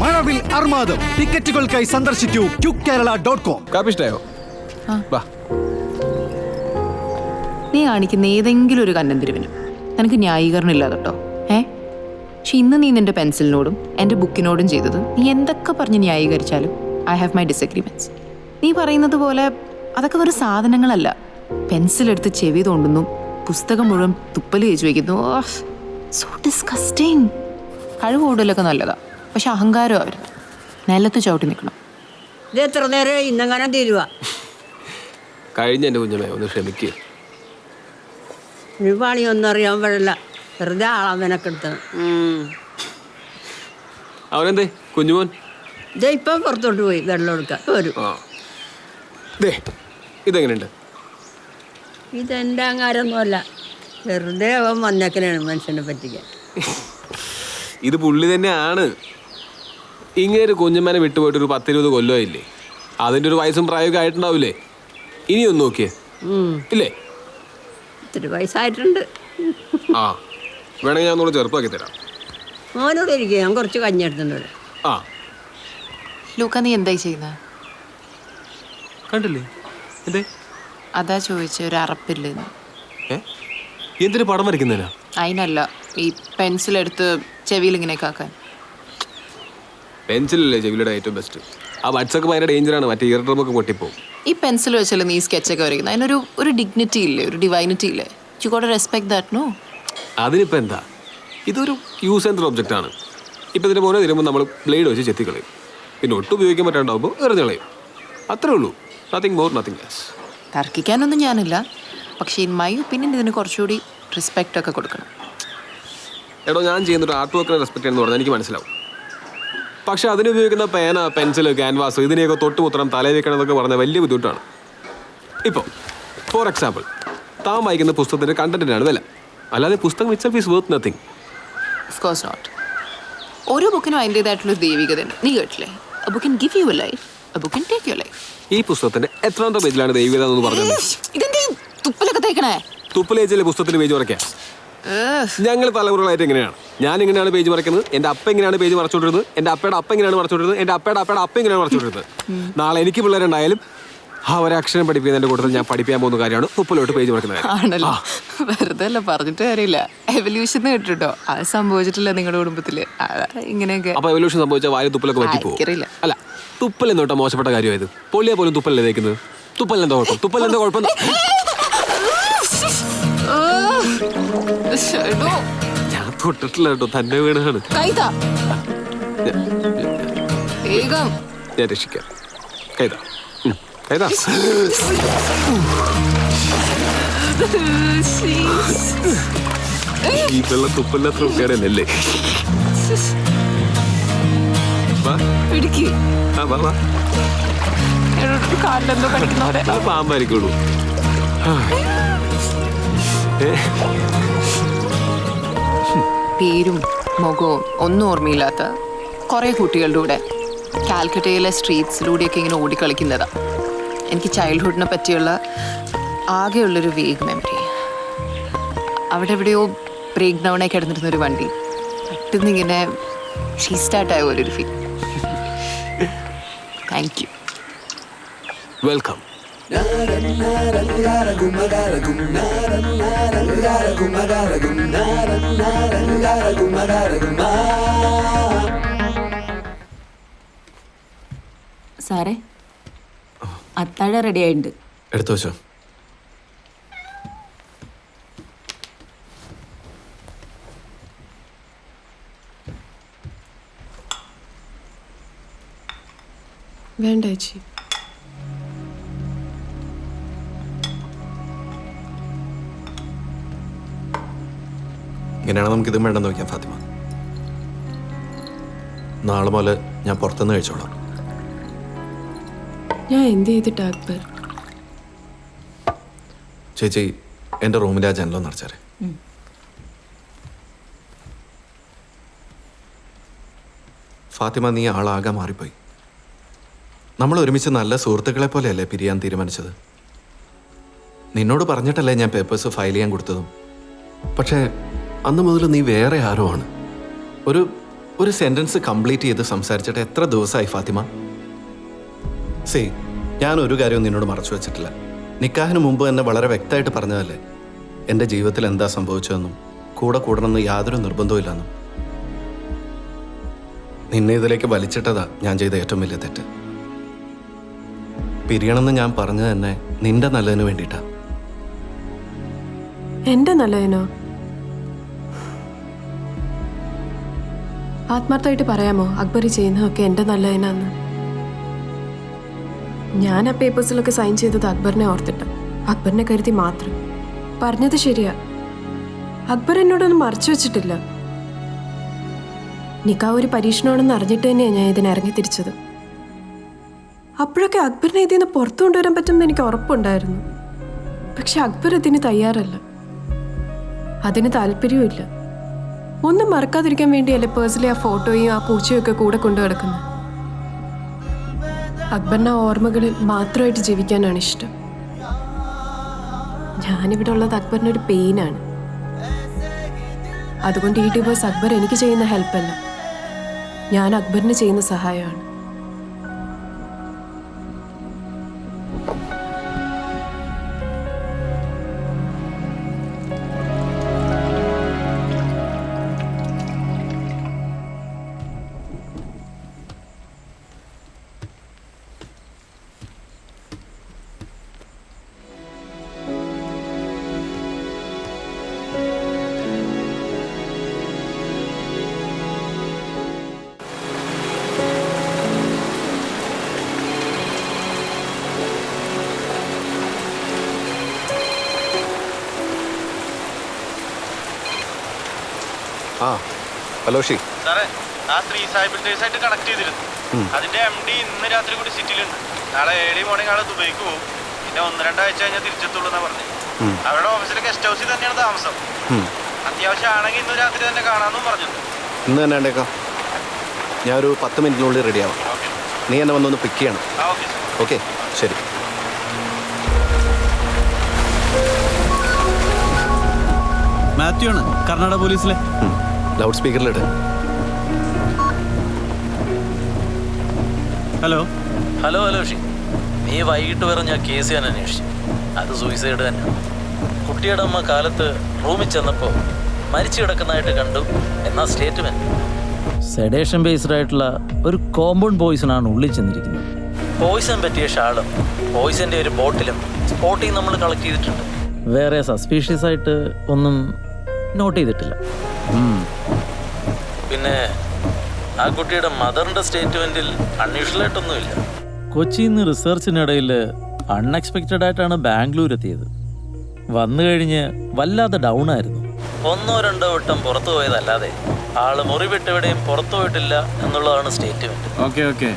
മഴവിൽ അർമാദം. ടിക്കറ്റുകൾക്കായി സന്ദർശിക്കൂ QKerala.com. കാപ്പിഷ്ടായോ? നീ കാണിക്കുന്ന ഏതെങ്കിലും ഒരു കന്നന്തിരിവിനും നിനക്ക് ന്യായീകരണം ഇല്ലാതെ കേട്ടോ. പക്ഷെ ഇന്ന് നീ നിന്റെ പെൻസിലിനോടും എൻ്റെ ബുക്കിനോടും ചെയ്തത് നീ എന്തൊക്കെ പറഞ്ഞ് ന്യായീകരിച്ചാലും ഐ ഹാവ് മൈ ഡിസഗ്രിമെന്റ്സ്. നീ പറയുന്നത് പോലെ അതൊക്കെ ഒരു സാധനങ്ങളല്ല. പെൻസിലെടുത്ത് ചെവി തോണ്ടുന്നു, പുസ്തകം മുഴുവൻ തുപ്പല് തേച്ച് വയ്ക്കുന്നു. So disgusting. കഴിവ് കൂടുതലൊക്കെ നല്ലതാ, പക്ഷെ അഹങ്കാരം അവർ നിലത്ത് ചവിട്ടി നിൽക്കണം. ഇത് എത്ര നേരം ഇന്നെങ്ങാനും തീരുവ? കഴിഞ്ഞ എൻ്റെ കുഞ്ഞമ്മ ഒന്ന് ക്ഷമിക്കുക. ഈ പണിയൊന്നും അറിയാൻ പാടില്ല, വെറുതെ ആളാമനൊക്കെടുത്ത്. അവനെന്തേ കുഞ്ഞുമോൻ? ഇത് ഇപ്പം പുറത്തോട്ട് പോയി വെള്ളം എടുക്കാൻ വരും. ഇതെങ്ങനെയുണ്ട്? ഇതെൻ്റെ അങ്ങാരൊന്നുമല്ല, വെറുതെ അവൻ വന്നേക്കനാണ് മനുഷ്യനെ പറ്റിക്കാൻ. ഇത് പുള്ളി തന്നെയാണ്. ഇങ്ങനെ കുഞ്ഞമ്മനെ വിട്ടുപോയിട്ട് ഒരു 10-20 കൊല്ലമായില്ലേ? അതിൻ്റെ ഒരു വയസ്സും പ്രായമൊക്കെ ആയിട്ടുണ്ടാവില്ലേ? ഇനിയൊന്ന് നോക്കിയേ ഇല്ലേ? ഇത്തിരി വയസ്സായിട്ടുണ്ട്. ആ വേണമെങ്കിൽ ഞാൻ ഒന്നുകൂടെ ചെറുപ്പമാക്കി തരാം. മോനോട് ഇരിക്കുക, ഞാൻ കുറച്ച് കഞ്ഞെടുത്തിട്ടുണ്ട് വരാം. ആ ലൂക്ക, നീ എന്തായി ചെയ്യുന്നത്? കണ്ടില്ലേ? എന്തേ? അതാ ചോദിച്ച ഒരു അറപ്പില്ലെന്ന്. എന്തൊരു പടം വരയ്ക്കുന്നതിനാ? അതിനല്ല, ഈ പെൻസിലെടുത്ത് ചെവിയിൽ ഇങ്ങനെയൊക്കെ ആക്കാൻ. പെൻസിലല്ലേ ചെവിയുടെ ഏറ്റവും ബെസ്റ്റ്. ആ വട്സൊക്കെ ഭയങ്കര ഡേഞ്ചറാണ്, മറ്റേ ഇയർ ഡ്രമൊക്കെ പൊട്ടിപ്പോവും. ഈ പെൻസിൽ വെച്ചല്ലേ നീ സ്കെച്ചൊക്കെ വരയ്ക്കുന്നത്? അതിനൊരു ഡിഗ്നിറ്റി ഇല്ലേ, ഒരു ഡിവൈനിറ്റി ഇല്ലേ? You got to respect that. No, അതിനിപ്പോൾ എന്താ, ഇതൊരു യൂസ് ആൻഡ് ത്രോ ഒബ്ജക്റ്റ് ആണ്. ഇപ്പം ഇതിൻ്റെ പോലെ തരുമ്പോൾ നമ്മൾ ബ്ലേഡ് വെച്ച് ചെത്തിക്കളയും, പിന്നെ ഒട്ടും ഉപയോഗിക്കാൻ പറ്റാണ്ടാവുമ്പോൾ എറിഞ്ഞ് കളയും. അത്രേ ഉള്ളൂ. Nothing more nothing less. തർക്കിക്കാനൊന്നും ഞാനില്ല, പക്ഷേ ഇൻ മൈ ഒപ്പീനിയൻ ഇതിന് കുറച്ചുകൂടി റെസ്പെക്റ്റ് ഒക്കെ കൊടുക്കണം. എടോ, ഞാൻ ചെയ്യുന്നൊരു ആർട്ട് വർക്കിനെ റെസ്പെക്ട് ചെയ്യുന്നത് പറഞ്ഞാൽ എനിക്ക് മനസ്സിലാവും. പക്ഷെ അതിന് ഉപയോഗിക്കുന്ന പേന, പെൻസിൽ, ക്യാൻവാസ് ഇതിനെയൊക്കെ തൊട്ടുമുത്രം തലയിൽ വെക്കണം എന്നൊക്കെ പറഞ്ഞാൽ വലിയ ബുദ്ധിമുട്ടാണ്. ഇപ്പോൾ ഫോർ എക്സാമ്പിൾ, താൻ വായിക്കുന്ന പുസ്തകത്തിൻ്റെ കണ്ടന്റിനാണ് വില, അല്ലാതെ പുസ്തകം itself is worth nothing. Of course not. ഓരോ ബുക്കിനും അതിൻ്റെതായിട്ടുള്ള ദൈവികതയുണ്ട്. നീ കേട്ടില്ലേ? A book can give you a life, a book can take your life. ഈ പുസ്തകത്തിന്റെ എത്രാമത്തെ പേജിലാണ് ദൈവികത എന്ന് പറഞ്ഞത്? ഇതെന്തീ തുപ്പലൊക്കെ തേക്കണേ? തുപ്പലേജിലെ പുസ്തകത്തിന്റെ പേജ് മറയ്ക്കാം. ഞങ്ങൾ തലമുറകളായിട്ട് എങ്ങനെയാണ്, ഞാൻ ഇങ്ങനെയാണ് പേജ് മറയ്ക്കുന്നത്, എൻ്റെ അപ്പ എങ്ങനെയാണ് പേജ് മറച്ചുകൊണ്ടിരുന്നത്, എൻ്റെ അപ്പയുടെ അപ്പ എങ്ങനെയാണ് മറച്ചുകൊണ്ടിരുന്നത്, എൻ്റെ അപ്പയുടെ അപ്പ എങ്ങനെയാണ് മറച്ചുകൊണ്ടിരുന്നത്. നാളെ എനിക്ക് പിള്ളേരുണ്ടായാലും ആ ഒരക്ഷരം പഠിപ്പിക്കുന്നതിൻ്റെ കൂട്ടത്തിൽ ഞാൻ പഠിപ്പിക്കാൻ പോകുന്ന കാര്യമാണ് തുപ്പലോട്ട് പേജ് മറക്കുന്നത്. ആണല്ലോ, വെറുതെ അല്ല, പറഞ്ഞിട്ട് കാര്യമില്ല. എവല്യൂഷൻ കേട്ടിട്ടോ, അത് സംഭവിച്ചിട്ടില്ല നിങ്ങളുടെ കുടുംബത്തില് ഇങ്ങനെയൊക്കെ. അപ്പൊ എവല്യൂഷൻ സംഭവിച്ചാൽ വായ തുപ്പലൊക്കെ പറ്റിപ്പോകും. അല്ല, തുപ്പൽ എന്നോട്ടോ മോശപ്പെട്ട കാര്യമായത്? പൊള്ളിയാ പോലും തുപ്പലല്ലേ തേക്കുന്നത്. തുപ്പലിനെന്താ കുഴപ്പം? തുപ്പലിനെന്താ കുഴപ്പം? ഞാൻ തൊട്ടിട്ടില്ല കേട്ടോ, തന്നെ വീണാണ്. ഞാൻ രക്ഷിക്കാം. കൈതാ കൈതാ. ഈ വെള്ളം തുപ്പലിനത്ര കേടല്ലേ? പാമ്പായിരിക്കുള്ളൂ. പേരും മുഖവും ഒന്നും ഓർമ്മയില്ലാത്ത കുറെ കുട്ടികളുടെ കൂടെ കാൽക്കട്ടയിലെ സ്ട്രീറ്റ്സിലൂടെയൊക്കെ ഇങ്ങനെ ഓടിക്കളിക്കുന്നതാ എനിക്ക് ചൈൽഡ്ഹുഡിനെ പറ്റിയുള്ള ആകെയുള്ളൊരു വേഗ് മെമ്മറി. അവിടെ എവിടെയോ ബ്രേക്ക് ഡൗണായി കിടന്നിരുന്നൊരു വണ്ടി പെട്ടെന്ന് ഇങ്ങനെ റീസ്റ്റാർട്ടായ ഒരു ഫീൽ. Thank you. വെൽക്കം. സാറേ, അത്താഴ റെഡി ആയിട്ടുണ്ട്. എടുത്തു വെച്ചോ. വേണ്ട ചേച്ചി. ഇങ്ങനെയാണ് നമുക്കിത് വേണ്ടെന്ന് വയ്ക്കാം ഫാത്തിമ. നാളെ മുതൽ ഞാൻ പുറത്തുനിന്ന് കഴിച്ചോളാം. ഞാൻ എന്ത് ചെയ്തിട്ടാ അക്ബർ? ചേച്ചി എൻ്റെ റൂമിലെ ആ ജനലോ നടച്ചാറ്. ഫാത്തിമ, നീ ആളാകെ മാറിപ്പോയി. നമ്മൾ ഒരുമിച്ച് നല്ല സുഹൃത്തുക്കളെ പോലെയല്ലേ പിരിയാൻ തീരുമാനിച്ചത്? നിന്നോട് പറഞ്ഞിട്ടല്ലേ ഞാൻ പേപ്പേഴ്സ് ഫയൽ ചെയ്യാൻ കൊടുത്തതും. പക്ഷേ അന്ന് മുതൽ നീ വേറെ ആരോ ആണ്. ഒരു ഒരു സെന്റൻസ് കംപ്ലീറ്റ് ചെയ്ത് സംസാരിച്ചിട്ട് എത്ര ദിവസമായി ഫാത്തിമ? ഞാൻ ഒരു കാര്യവും നിന്നോട് മറച്ചു വെച്ചിട്ടില്ല. നിക്കാഹിന് മുമ്പ് തന്നെ വളരെ വ്യക്തമായിട്ട് പറഞ്ഞതല്ലേ എൻ്റെ ജീവിതത്തിൽ എന്താ സംഭവിച്ചതെന്നും കൂടെ കൂടണമെന്ന് യാതൊരു നിർബന്ധവും ഇല്ലെന്നും. നിന്നെ ഇതിലേക്ക് വലിച്ചിട്ടതാ ഞാൻ ചെയ്ത ഏറ്റവും വലിയ തെറ്റ്. പിരിയണമെന്ന് ഞാൻ പറഞ്ഞത് തന്നെ നിന്റെ നല്ലതിന് വേണ്ടിയിട്ടാ. എൻ്റെ നല്ലതിനോ? ആത്മാർത്ഥമായിട്ട് പറയാമോ അക്ബർ ചെയ്യുന്നതൊക്കെ എൻ്റെ നല്ലതിനാന്ന്? ഞാൻ ആ പേപ്പേഴ്സിലൊക്കെ സൈൻ ചെയ്തത് അക്ബറിനെ ഓർത്തിട്ട്, അക്ബറിനെ കരുതി മാത്രം. പറഞ്ഞത് ശരിയാ, അക്ബർ എന്നോടൊന്നും മറച്ചു വെച്ചിട്ടില്ല. നിക്കാഹ് ഒരു പരീക്ഷണമാണെന്ന് അറിഞ്ഞിട്ട് തന്നെയാണ് ഞാൻ ഇതിന് ഇറങ്ങി തിരിച്ചത്. അപ്പോഴൊക്കെ അക്ബറിനെ ഇതിൽ നിന്ന് പുറത്തു കൊണ്ടുവരാൻ പറ്റുമെന്ന് എനിക്ക് ഉറപ്പുണ്ടായിരുന്നു. പക്ഷെ അക്ബർ ഇതിന് തയ്യാറല്ല, അതിന് താല്പര്യവും ഇല്ല. ഒന്നും മറക്കാതിരിക്കാൻ വേണ്ടിയല്ലേ പേഴ്സിലെ ആ ഫോട്ടോയും ആ പൂച്ചയും ഒക്കെ കൂടെ കൊണ്ടു കിടക്കുന്നത്. അക്ബറിന് ആ ഓർമ്മകളിൽ മാത്രമായിട്ട് ജീവിക്കാനാണ് ഇഷ്ടം. ഞാനിവിടെ ഉള്ളത് അക്ബറിനൊരു പെയിനാണ്. അതുകൊണ്ട് ഈ ഡിവോഴ്സ് അക്ബർ എനിക്ക് ചെയ്യുന്ന ഹെൽപ്പല്ല, ഞാൻ അക്ബറിന് ചെയ്യുന്ന സഹായമാണ്. ഹലോ ഷി സാറേ, ആ സ്ത്രീ സാഹിബിൾട്ടേഴ്സായിട്ട് കണക്ട് ചെയ്തിരുന്നു. അതിന്റെ MD ഇന്ന് രാത്രി കൂടി സിറ്റിയിലുണ്ട്. നാളെ ഏർലി മോർണിംഗ് ആളെ ദുബൈക്ക് പോകും. പിന്നെ 1-2 ആഴ്ച കഴിഞ്ഞാൽ തിരിച്ചെത്തുള്ളൂ എന്നാ പറഞ്ഞത്. അവരുടെ ഓഫീസിലെ ഗസ്റ്റ് ഹൗസിൽ തന്നെയാണ് താമസം. അത്യാവശ്യം ആണെങ്കിൽ ഇന്ന് രാത്രി തന്നെ കാണാമെന്നും പറഞ്ഞിട്ടുണ്ട്. ഇന്ന് തന്നെ ഉണ്ടേക്കാം. ഞാനൊരു 10 മിനിറ്റിനുള്ളിൽ റെഡിയാവാം. നീ എന്നെ വന്നൊന്ന് പിക്ക് ചെയ്യണം. ഓക്കെ. ഓക്കെ, ശരി. മാത്യു ആണ്, കർണാടക പോലീസിലെ. ലൗഡ് സ്പീക്കറിലിട്ട്. ഹലോ ഹലോ ഷി, നീ വൈകിട്ട് പറഞ്ഞ കേസ് ഞാൻ അന്വേഷിച്ചു. അത് സൂയിസൈഡ് തന്നെ. കുട്ടിയുടെ അമ്മ കാലത്ത് റൂമിൽ ചെന്നപ്പോൾ മരിച്ചു കിടക്കുന്നതായിട്ട് കണ്ടു എന്നാ സ്റ്റേറ്റ്മെന്റ്. സെഡേഷൻ ബേസ്ഡ് ആയിട്ടുള്ള ഒരു കോമ്പൗണ്ട് പോയിസണാണ് ഉള്ളിൽ ചെന്നിരിക്കുന്നത്. പോയിസൺ പറ്റിയ ഷാളും പോയിസന്റെ ഒരു ബോട്ടിലും സ്പോട്ടിങ് നമ്മൾ കളക്ട് ചെയ്തിട്ടുണ്ട്. വേറെ സസ്പീഷ്യസ് ആയിട്ട് ഒന്നും നോട്ട് ചെയ്തിട്ടില്ല. പിന്നെ ആ കുട്ടിയുടെ മദറിന്റെ സ്റ്റേറ്റ്മെന്റിൽ അൺയൂഷ്വലായിട്ടൊന്നുമില്ല. കൊച്ചിയിൽ നിന്ന് റിസർച്ചിനിടയിൽ അൺഎക്സ്പെക്റ്റഡ് ആയിട്ടാണ് ബാംഗ്ലൂർ എത്തിയത്. വന്നു കഴിഞ്ഞ് വല്ലാതെ ഡൗൺ ആയിരുന്നു. 1-2 വട്ടം പുറത്തു പോയതല്ലാതെ ആള് മുറി വിട്ടെവിടെയും പുറത്തു പോയിട്ടില്ല എന്നുള്ളതാണ് സ്റ്റേറ്റ്മെന്റ്. ഓക്കെ